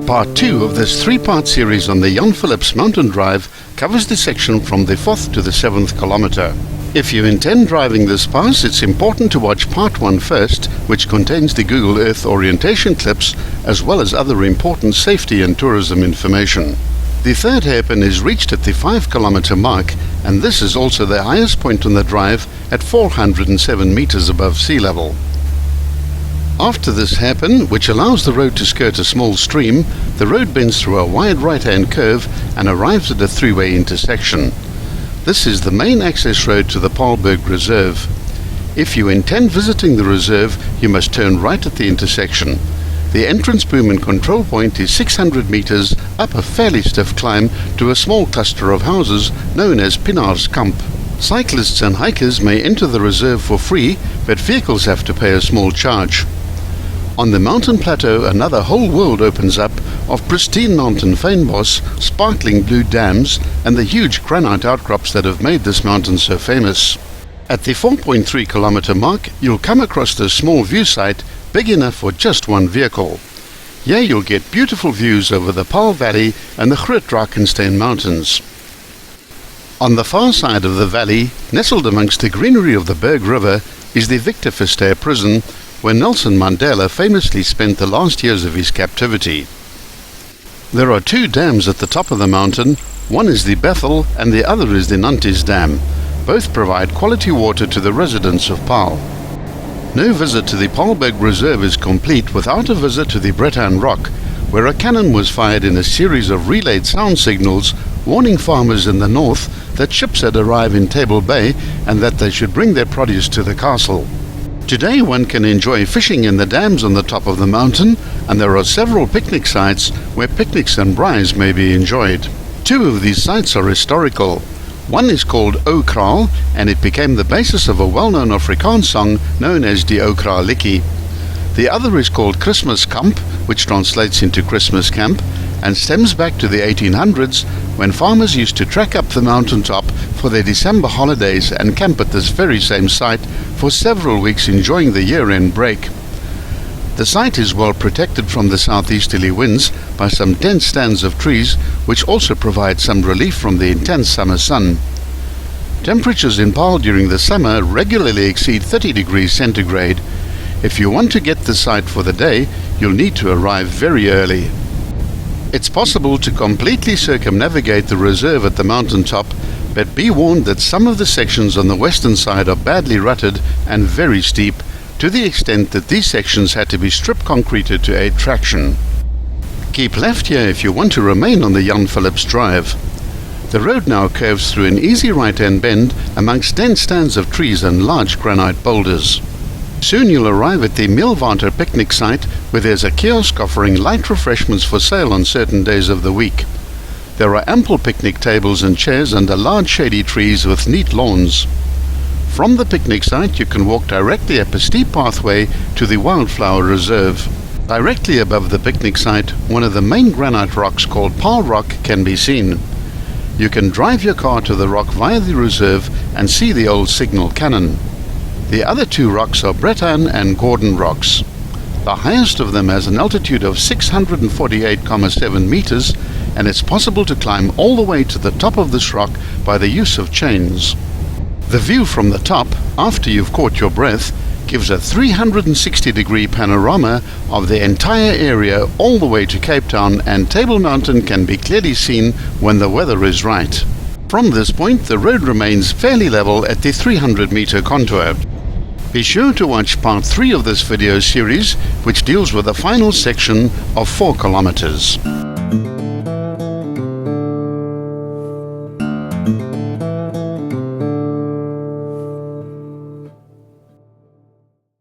Part 2 of this 3-part series on the Phillips mountain drive covers the section from the 4th to the 7th kilometer. If you intend driving this pass, it's important to watch Part 1 first, which contains the Google Earth orientation clips as well as other important safety and tourism information. The third hairpin is reached at the 5-kilometer mark, and this is also the highest point on the drive at 407 meters above sea level. After this hairpin, which allows the road to skirt a small stream, the road bends through a wide right-hand curve and arrives at a 3-way intersection. This is the main access road to the Berg Reserve. If you intend visiting the reserve, you must turn right at the intersection. The entrance boom and control point is 600 meters up a fairly stiff climb to a small cluster of houses known as Pinar's Kamp. Cyclists and hikers may enter the reserve for free, but vehicles have to pay a small charge. On the mountain plateau, another whole world opens up of pristine mountain fynbos, sparkling blue dams, and the huge granite outcrops that have made this mountain so famous. At the 4.3 kilometer mark, you'll come across this small view site big enough for just one vehicle. Here you'll get beautiful views over the Paarl Valley and the Groot-Drakensberg Mountains. On the far side of the valley, nestled amongst the greenery of the Berg River, is the Victor Verster prison, where Nelson Mandela famously spent the last years of his captivity. There are 2 dams at the top of the mountain. One is the Bethel and the other is the Nantes Dam. Both provide quality water to the residents of Paarl. No visit to the Berg Reserve is complete without a visit to the Breton Rock, where a cannon was fired in a series of relayed sound signals warning farmers in the north that ships had arrived in Table Bay and that they should bring their produce to the castle. Today one can enjoy fishing in the dams on the top of the mountain, and there are several picnic sites where picnics and braais may be enjoyed. 2 of these sites are historical. One is called O Kraal, and it became the basis of a well-known Afrikaans song known as Die O Kraal Likkie. The other is called Christmas Kamp, which translates into Christmas Camp, and stems back to the 1800s when farmers used to trek up the mountaintop for their December holidays and camp at this very same site for several weeks, enjoying the year-end break. The site is well protected from the southeasterly winds by some dense stands of trees, which also provide some relief from the intense summer sun. Temperatures in Paarl during the summer regularly exceed 30 degrees centigrade. If you want to get the site for the day, you'll need to arrive very early. It's possible to completely circumnavigate the reserve at the mountaintop, but be warned that some of the sections on the western side are badly rutted and very steep, to the extent that these sections had to be strip concreted to aid traction. Keep left here if you want to remain on the Phillips drive. The road now curves through an easy right-hand bend amongst dense stands of trees and large granite boulders. Soon you'll arrive at the Milwater picnic site, where there's a kiosk offering light refreshments for sale on certain days of the week. There are ample picnic tables and chairs under large shady trees with neat lawns. From the picnic site you can walk directly up a steep pathway to the Wildflower Reserve. Directly above the picnic site, one of the main granite rocks called Paarl Rock can be seen. You can drive your car to the rock via the reserve and see the old signal cannon. The other 2 rocks are Breton and Gordon rocks. The highest of them has an altitude of 648.7 meters, and it's possible to climb all the way to the top of this rock by the use of chains. The view from the top, after you've caught your breath, gives a 360-degree panorama of the entire area all the way to Cape Town, and Table Mountain can be clearly seen when the weather is right. From this point, the road remains fairly level at the 300-meter contour. Be sure to watch part 3 of this video series, which deals with the final section of 4 kilometers.